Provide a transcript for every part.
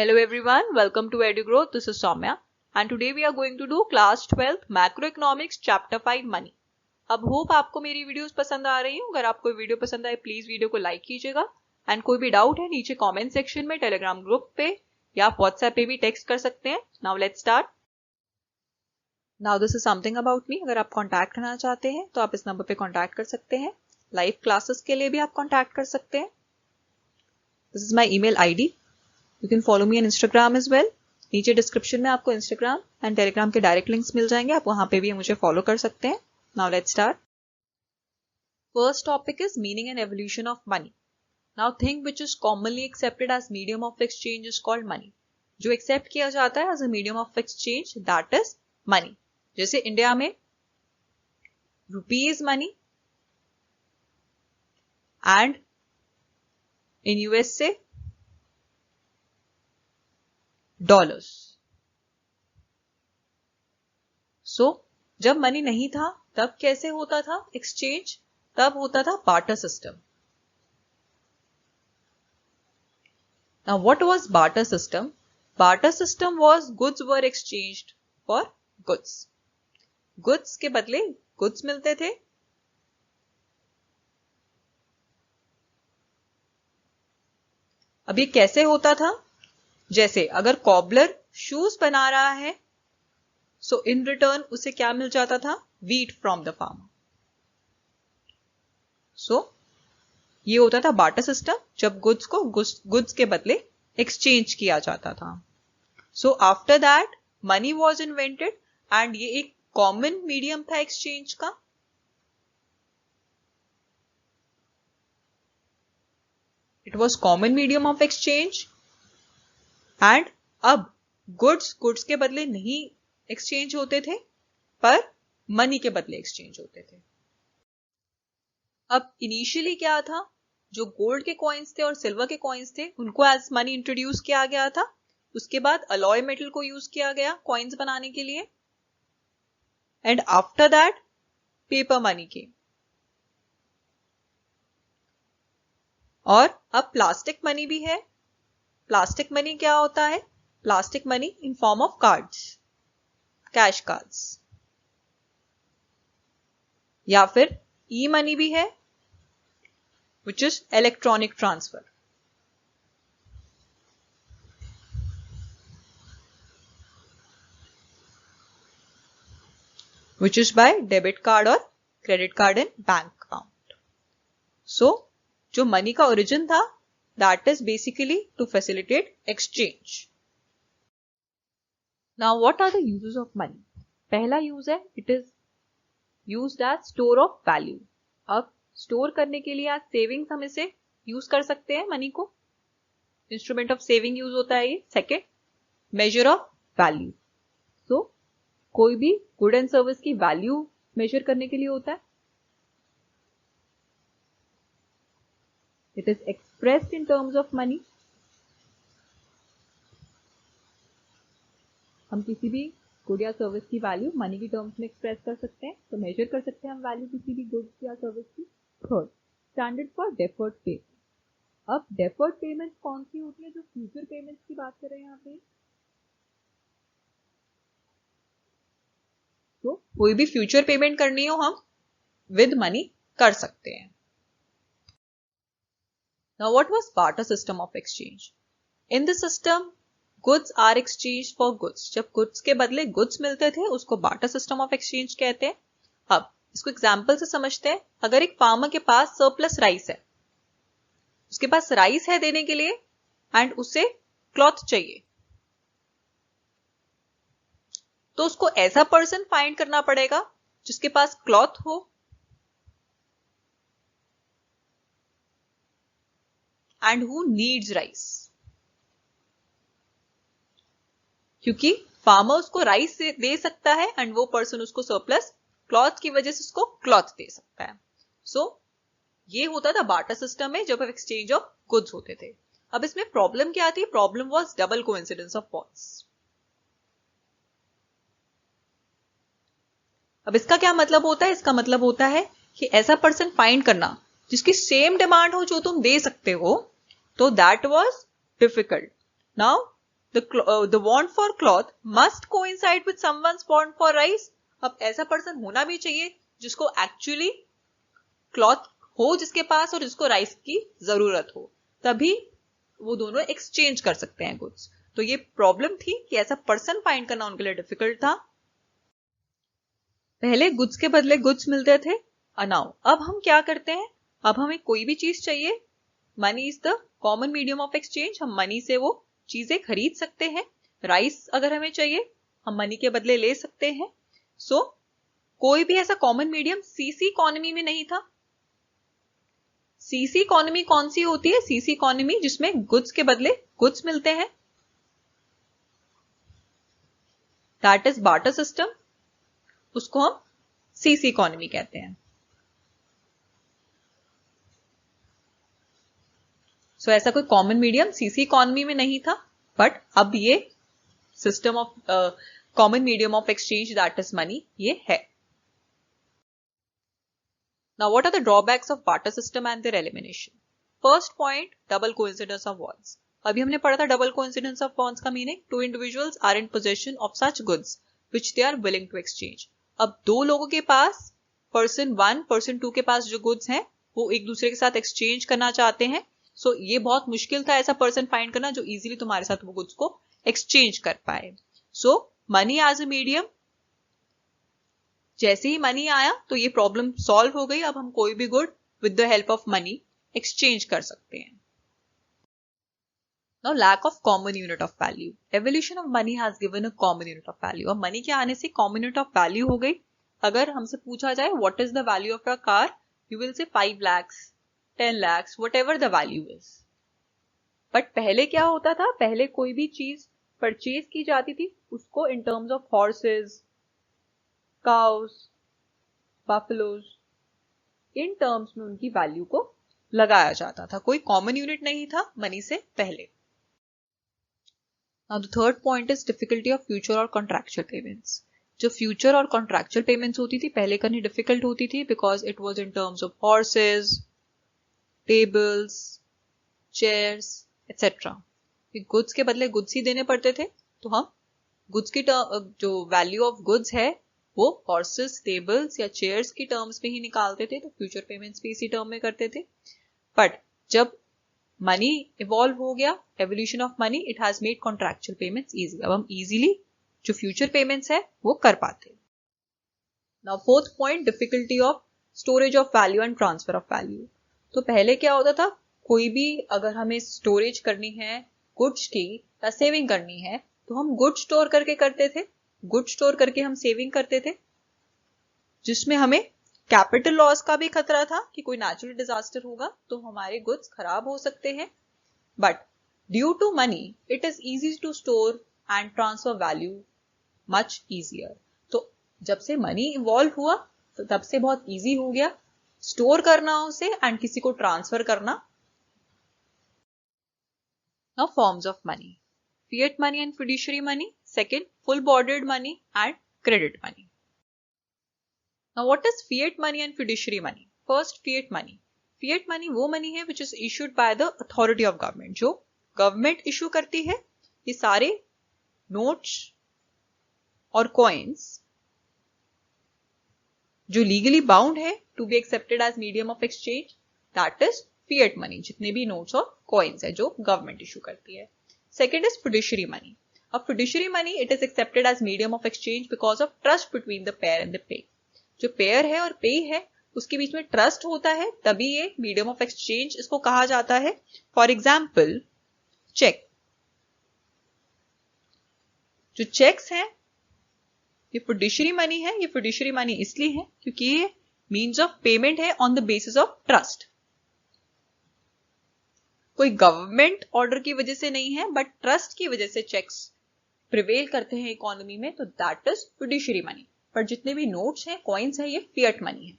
Hello everyone, welcome to EduGrowth. This is Soumya and today we are going to do class 12th macroeconomics chapter 5 money. अब hope आपको मेरी videos पसंद आ रही हूँ. अगर आपको वीडियो पसंद आए प्लीज वीडियो को लाइक कीजिएगा एंड कोई भी डाउट है नीचे कमेंट सेक्शन में टेलीग्राम ग्रुप पे या व्हाट्सएप पे भी टेक्स्ट कर सकते हैं. Now let's start. Now this is something about me. अगर आप कॉन्टैक्ट करना चाहते हैं तो आप इस नंबर पे कॉन्टैक्ट कर सकते हैं. लाइव क्लासेस के लिए भी आप कॉन्टैक्ट कर सकते हैं. This is my email ID. You can follow me on Instagram as well. नीचे डिस्क्रिप्शन में आपको Instagram एंड Telegram के डायरेक्ट लिंक्स मिल जाएंगे. आप वहां पे भी मुझे फॉलो कर सकते हैं. Now let's start. First topic is meaning and evolution of money. Now thing which is commonly accepted as medium of exchange is called money. जो एक्सेप्ट किया जाता है as a medium of exchange that is money. जैसे India में rupees money and in US से dollars. सो जब money नहीं था तब कैसे होता था एक्सचेंज? तब होता था barter system. Now what was barter system? Barter system was goods were exchanged for goods. Goods के बदले गुड्स मिलते थे. अब ये कैसे होता था? जैसे अगर कॉबलर शूज बना रहा है सो इन रिटर्न उसे क्या मिल जाता था? Wheat from the farmer. So ये होता था बार्टर सिस्टम जब गुड्स को गुड्स के बदले एक्सचेंज किया जाता था. So after that money was invented and ये एक कॉमन मीडियम था एक्सचेंज का. It was common medium of exchange and अब गुड्स के बदले नहीं एक्सचेंज होते थे पर मनी के बदले एक्सचेंज होते थे. अब इनिशियली क्या था? जो गोल्ड के कॉइन्स थे और सिल्वर के कॉइन्स थे उनको एज मनी इंट्रोड्यूस किया गया था. उसके बाद अलॉय मेटल को यूज किया गया कॉइन्स बनाने के लिए and after that paper money के. और अब प्लास्टिक मनी भी है. प्लास्टिक मनी क्या होता है? Plastic money in form of cards, cash cards. या फिर ई मनी भी है which is electronic transfer. Which is by debit card और क्रेडिट कार्ड इन बैंक अकाउंट. सो जो मनी का ओरिजिन था that is basically to facilitate exchange. Now what are the uses of money? पहला use है it is used as store of value. अब store करने के लिए आज सेविंग्स हम इसे यूज कर सकते हैं. मनी को इंस्ट्रूमेंट ऑफ सेविंग यूज होता है ये. Second, measure of value. So कोई भी गुड एंड सर्विस की वैल्यू मेजर करने के लिए होता है. It is expressed in terms of money. हम किसी भी गुड या सर्विस की वैल्यू मनी की टर्म्स में एक्सप्रेस कर सकते हैं. तो मेजर कर सकते हैं हम वैल्यू किसी भी गुड्स या सर्विस की. Third, standard for deferred payment. अब डेफर्ड पेमेंट कौन सी होती है? जो फ्यूचर पेमेंट्स की बात कर रहे हैं यहाँ पे. तो कोई भी फ्यूचर पेमेंट करनी हो हम विद मनी कर सकते हैं. Now what was barter system of exchange? In the system, goods are exchanged for goods. जब goods के बदले goods मिलते थे उसको barter system of exchange कहते हैं. अब इसको एग्जाम्पल से समझते हैं. अगर एक फार्मर के पास सरप्लस राइस है, उसके पास राइस है देने के लिए एंड उसे क्लॉथ चाहिए, तो उसको ऐसा पर्सन फाइंड करना पड़ेगा जिसके पास क्लॉथ हो and who needs rice. क्योंकि फार्मर उसको राइस दे सकता है एंड वो पर्सन उसको सरप्लस क्लॉथ की वजह से उसको क्लॉथ दे सकता है. सो ये होता था बार्टर सिस्टम में जब एक्सचेंज ऑफ गुड्स होते थे. अब इसमें प्रॉब्लम क्या थी? Problem was double coincidence of falls. अब इसका क्या मतलब होता है? इसका मतलब होता है कि ऐसा पर्सन फाइंड करना जिसकी सेम डिमांड हो जो तुम दे सकते हो, तो that was difficult. Now the want for cloth must coincide with someone's want for rice. अब ऐसा पर्सन होना भी चाहिए जिसको एक्चुअली क्लॉथ हो जिसके पास और जिसको राइस की जरूरत हो, तभी वो दोनों एक्सचेंज कर सकते हैं गुड्स। तो ये प्रॉब्लम थी कि ऐसा पर्सन फाइंड करना उनके लिए डिफिकल्ट था। पहले गुड्स के बदले गुड्स मिलते थे, नाउ अब हम क्या करते हैं, अब हमें कोई भी चीज चाहिए, money is the common medium of exchange, हम मनी से वो चीजें खरीद सकते हैं। राइस अगर हमें चाहिए हम मनी के बदले ले सकते हैं। सो कोई भी ऐसा कॉमन मीडियम सीसी इकोनॉमी में नहीं था। सीसी इकोनॉमी कौन सी होती है? सीसी इकोनॉमी जिसमें गुड्स के बदले गुड्स मिलते हैं, दैट इज बार्टर सिस्टम, उसको हम सीसी इकोनॉमी कहते हैं। सो ऐसा कोई कॉमन मीडियम सीसी इकोनॉमी में नहीं था, बट अब ये system of common medium of exchange that is money ये है। Now, what are the drawbacks of barter system and their elimination? First point, double coincidence of bonds. अभी हमने पढ़ा था double coincidence of bonds का meaning, two individuals are in possession of such goods which they are willing to exchange. अब दो लोगों के पास, person 1, person 2 के पास जो goods हैं वो एक दूसरे के साथ exchange करना चाहते हैं। So ये बहुत मुश्किल था ऐसा person find करना जो easily तुम्हारे साथ वो goods को exchange कर पाए। So money as a medium, जैसे ही मनी आया तो ये प्रॉब्लम सॉल्व हो गई। अब हम कोई भी good with the help of money exchange कर सकते हैं। Now lack of common unit of value, evolution of money has given a common unit of value. अब मनी के आने से कॉमन यूनिट ऑफ वैल्यू हो गई। अगर हमसे पूछा जाए what is the value of a car, you will say 5 lakhs, 10 lakhs, whatever the value is. But पहले क्या होता था, पहले कोई भी चीज परचेज की जाती थी उसको इन terms of horse's, cows, buffaloes, in terms में उनकी वैल्यू को लगाया जाता था। कोई कॉमन यूनिट नहीं था मनी से पहले। Now the third point is difficulty of future और कॉन्ट्रैक्चुअल पेमेंट्स। जो फ्यूचर और कॉन्ट्रैक्चुअल पेमेंट्स होती थी पहले करनी डिफिकल्ट होती थी because it was in terms of horse's, tables, chairs etcetera. Goods के बदले गुड्स ही देने पड़ते थे, तो हम गुड्स की जो वैल्यू ऑफ गुड्स है वो हॉर्सेस, टेबल्स या चेयर्स की टर्म्स में ही निकालते थे, तो फ्यूचर पेमेंट्स भी इसी टर्म में करते थे। बट जब मनी इवॉल्व हो गया, evolution of money, it has made contractual payments easy. अब हम इजीली जो फ्यूचर पेमेंट्स है वो कर पाते। Now fourth point, difficulty of storage of value and transfer of value. तो पहले क्या होता था, कोई भी अगर हमें स्टोरेज करनी है गुड्स की या सेविंग करनी है तो हम गुड स्टोर करके करते थे, गुड स्टोर करके हम सेविंग करते थे, जिसमें हमें कैपिटल लॉस का भी खतरा था कि कोई नेचुरल डिजास्टर होगा तो हमारे गुड्स खराब हो सकते हैं। But due to money it is easy to store and transfer value much easier. तो जब से मनी इवॉल्व हुआ तो तब से बहुत इजी हो गया स्टोर करना उसे एंड किसी को ट्रांसफर करना। Now forms of money, fiat money and fiduciary money, second full bordered money and credit money. Now what is fiat money and fiduciary money? First, fiat money. Fiat money वो money है which is issued by the authority of government, जो government issue करती है। ये सारे notes और coins जो legally bound है to be accepted as medium of exchange, that is fiat money, जितने भी notes और coins है जो government issue करती है। Second is fiduciary money. Of fiduciary money, it is accepted as medium of exchange because of trust between the payer and the pay. जो payer है और pay है उसके बीच में trust होता है, तभी ये medium of exchange इसको कहा जाता है। For example, check. जो checks हैं ये fiduciary money है। ये fiduciary money इसलिए है क्योंकि ये means of payment है on the basis of trust. कोई गवर्नमेंट ऑर्डर की वजह से नहीं है बट ट्रस्ट की वजह से चेक्स प्रिवेल करते हैं इकोनॉमी में, तो दैट इज फिड्यूशियरी मनी। पर जितने भी नोट्स हैं, कॉइन्स हैं, ये फिएट मनी है।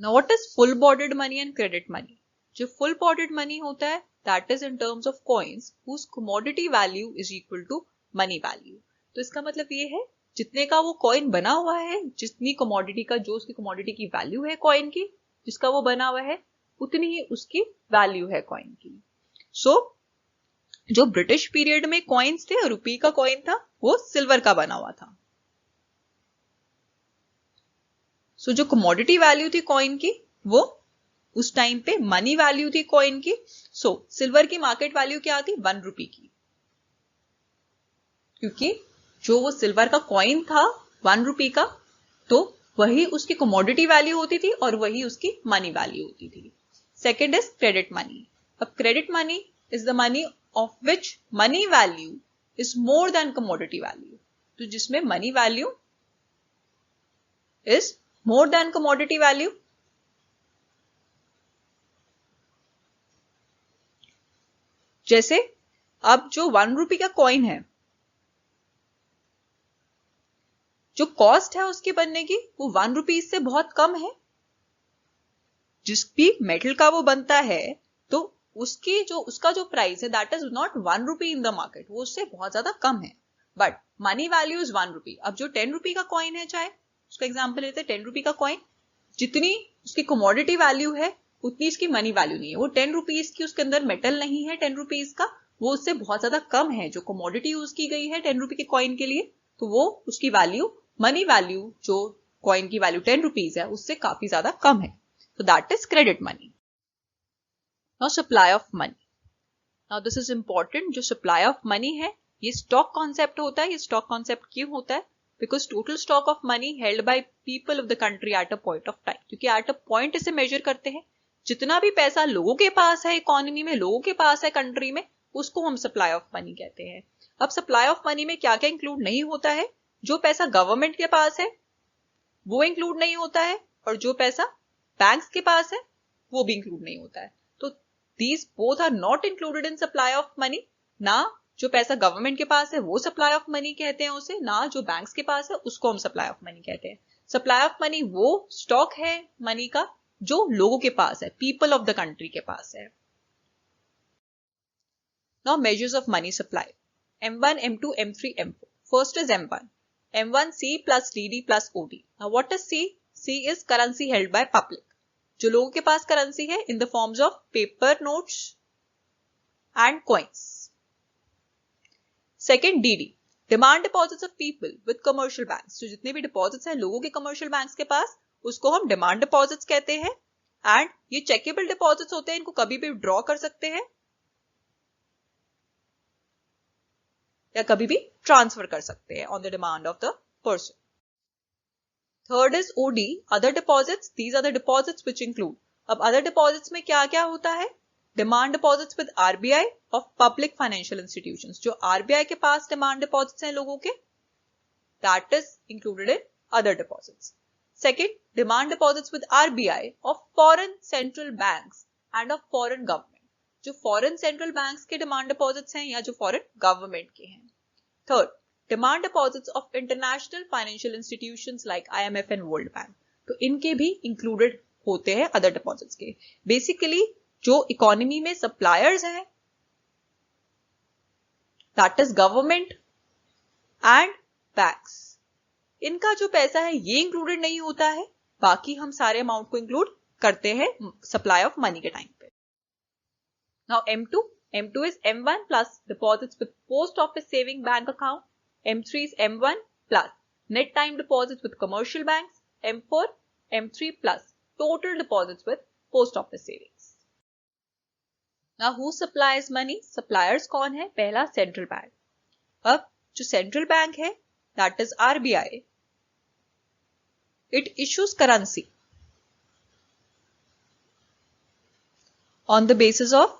Now what is full bordered money and credit money? जो फुल बॉर्डर्ड मनी होता है that is in terms of coins whose commodity value is equal to money value. तो इसका मतलब ये है जितने का वो कॉइन बना हुआ है, जितनी कमोडिटी का जो उसकी कमोडिटी की वैल्यू है कॉइन की, जिसका वो बना हुआ है उतनी ही उसकी वैल्यू है कॉइन की। सो जो ब्रिटिश पीरियड में कॉइन्स थे, रुपये का कॉइन था, वो सिल्वर का बना हुआ था। सो जो कमोडिटी वैल्यू थी कॉइन की, वो उस टाइम पे मनी वैल्यू थी कॉइन की। सो सिल्वर की मार्केट वैल्यू क्या थी? 1 रुपये की, क्योंकि जो वो सिल्वर का कॉइन था 1 रुपये का, तो वही उसकी कमोडिटी वैल्यू होती थी और वही उसकी मनी वैल्यू होती थी। Second is credit money. अब credit money is the money of which money value is more than commodity value. तो जिसमें money value is more than commodity value. जैसे अब जो 1 रुपये का कॉइन है, जो कॉस्ट है उसके बनने की, वो 1 रुपये से बहुत कम है। जिस भी मेटल का वो बनता है, तो उसका जो प्राइस है, दैट इज नॉट 1 रुपये इन द मार्केट, वो उससे बहुत ज्यादा कम है। बट मनी वैल्यू इज 1 रुपये। अब जो 10 रुपये का कॉइन है, चाहे उसका एग्जाम्पल लेते हैं 10 रुपये का कॉइन, जितनी उसकी कमोडिटी वैल्यू है उतनी इसकी मनी वैल्यू नहीं है। वो 10 रुपीज की उसके अंदर मेटल नहीं है 10 रुपीज का, वो उससे बहुत ज्यादा कम है। जो कमोडिटी यूज की गई है 10 रुपये के कॉइन के लिए, तो वो उसकी वैल्यू, मनी वैल्यू जो कॉइन की वैल्यू 10 रुपीज है, उससे काफी ज्यादा कम है। तो that is credit money. Now supply of money. Now this is important. जो सप्लाई ऑफ मनी है, ये स्टॉक कॉन्सेप्ट होता है। ये स्टॉक कॉन्सेप्ट क्यों होता है? Because total stock of money held by people of the country at a point of time. क्योंकि एट अ पॉइंट इसे मेजर करते हैं। जितना भी पैसा लोगों के पास है इकोनॉमी में, लोगों के पास है कंट्री में, उसको हम सप्लाई ऑफ मनी कहते हैं। अब सप्लाई ऑफ मनी में क्या क्या इंक्लूड नहीं होता है? जो पैसा गवर्नमेंट के पास है वो इंक्लूड नहीं होता है, और जो पैसा बैंक्स के पास है वो भी इंक्लूड नहीं होता है। तो these both are not included in supply of money. ना जो पैसा गवर्नमेंट के पास है वो सप्लाई ऑफ मनी कहते हैं उसे, ना जो बैंक्स के पास है उसको हम सप्लाई ऑफ मनी कहते हैं। सप्लाई ऑफ मनी वो स्टॉक है मनी का जो लोगों के पास है, पीपल ऑफ द कंट्री के पास है। Now measures of money supply, M1, M2, M3, M4. First is M1. M1 C plus DD plus OD. Now what is C? C is currency held by public. जो लोगों के पास currency है in the forms of paper notes and coins. Second DD. Demand deposits of people with commercial banks. तो जितने भी deposits हैं लोगों के कमर्शियल बैंक्स के पास, उसको हम डिमांड डिपॉजिट्स कहते हैं। एंड ये चेकेबल डिपॉजिट्स होते हैं, इनको कभी भी ड्रॉ कर सकते हैं या कभी भी ट्रांसफर कर सकते हैं on the demand of the person. Third is OD, other deposits. These are the deposits which include. अब अदर डिपॉजिट्स में क्या क्या होता है? Demand deposits with RBI of public financial institutions. जो RBI के पास डिमांड डिपॉजिट्स हैं लोगों के, that is included in other deposits. Second, demand deposits with RBI of foreign central banks and of foreign government. जो फॉरेन सेंट्रल बैंक्स के demand deposits हैं या जो फॉरेन गवर्नमेंट के हैं। Third, demand deposits of international financial institutions like IMF and world bank. तो इनके भी इंक्लूडेड होते हैं अदर डिपॉजिट्स के। बेसिकली जो इकोनॉमी में सप्लायर्स हैं, that is government and banks, इनका जो पैसा है ये इंक्लूडेड नहीं होता है। बाकी हम सारे अमाउंट को इंक्लूड करते हैं सप्लाई ऑफ मनी के टाइम पे। Now M2 is M1 plus deposits with post office saving bank account. M3 is M1 plus net time deposits with commercial banks. M4, M3 plus total deposits with post office savings. Now who supplies money? Suppliers कौन है? पहला central bank. अब जो central bank है, that is RBI, it issues currency on the basis of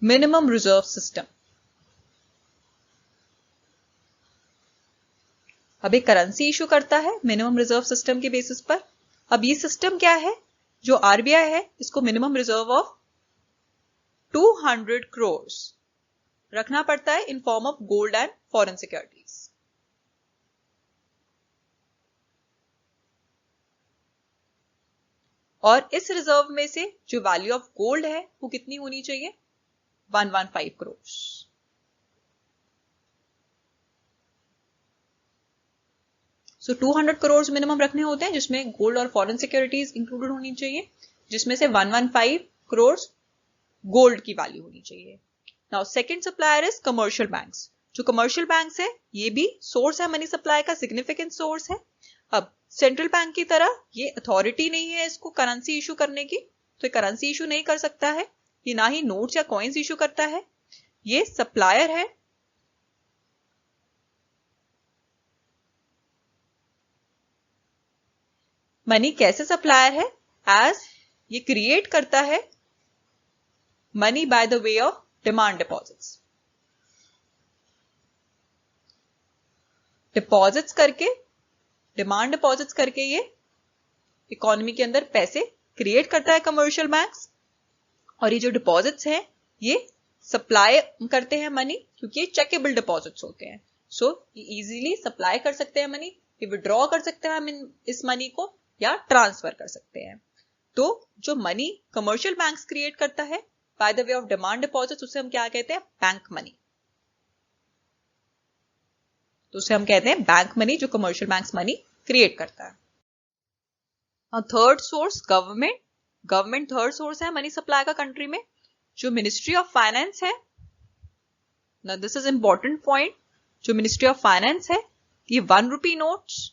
minimum reserve system. अब एक currency issue करता है मिनिमम रिजर्व सिस्टम के बेसिस पर। अब ये सिस्टम क्या है? जो RBI है इसको मिनिमम रिजर्व ऑफ 200 करोड़ रखना पड़ता है in form of gold and foreign securities. और इस रिजर्व में से जो वैल्यू ऑफ गोल्ड है वो कितनी होनी चाहिए? 115 करोड़। सो 200 करोड़ मिनिमम रखने होते हैं, जिसमें गोल्ड और फॉरेन सिक्योरिटीज इंक्लूडेड होनी चाहिए, जिसमें से 115 करोड़ गोल्ड की वैल्यू होनी चाहिए। Now second supplier is commercial banks. जो कमर्शियल बैंक्स है ये भी सोर्स है मनी सप्लाई का, सिग्निफिकेंट सोर्स है। अब सेंट्रल बैंक की तरह ये अथॉरिटी नहीं है इसको करेंसी इशू करने की, तो ये करेंसी इशू नहीं कर सकता है, ये ना ही नोट्स या कॉइन्स इशू करता है, ये सप्लायर है। मनी कैसे सप्लायर है? एज ये क्रिएट करता है money by the way of demand deposits. Deposits करके, डिमांड डिपॉजिट्स करके ये इकोनॉमी के अंदर पैसे क्रिएट करता है कमर्शियल बैंक्स। और ये जो डिपॉजिट्स हैं ये सप्लाई करते हैं मनी, क्योंकि ये चेकेबल डिपॉजिट्स होते हैं। सो ये इजीली सप्लाई कर सकते हैं मनी, ये विड्रॉ कर सकते हैं हम इस मनी को या ट्रांसफर कर सकते हैं। तो जो मनी कमर्शियल बैंक्स क्रिएट करता है by the way of demand deposits, उसे हम क्या कहते हैं? Bank money. तो उसे हम कहते हैं बैंक मनी, जो कमर्शियल बैंक्स मनी क्रिएट करता है। Third source government. Government third source है मनी सप्लाई का कंट्री में। जो मिनिस्ट्री ऑफ फाइनेंस है, ना दिस इज इंपॉर्टेंट पॉइंट, जो मिनिस्ट्री ऑफ फाइनेंस है ये 1 रुपी notes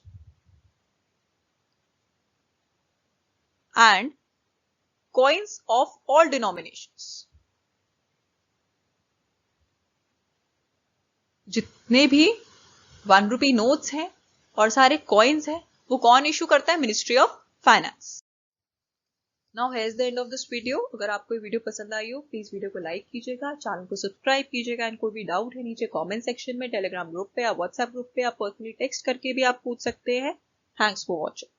and coins of all denominations, जितने भी 1 रुपी नोट्स हैं और सारे कॉइन्स हैं वो कौन इशू करता है? Ministry of finance. Now here is the end of this video. अगर आपको ये वीडियो पसंद आई हो प्लीज वीडियो को लाइक कीजिएगा, चैनल को सब्सक्राइब कीजिएगा, एंड कोई भी डाउट है नीचे कमेंट सेक्शन में, टेलीग्राम ग्रुप पे या व्हाट्सएप ग्रुप पे आप पर्सनली टेक्स्ट करके भी आप पूछ सकते हैं। Thanks for watching.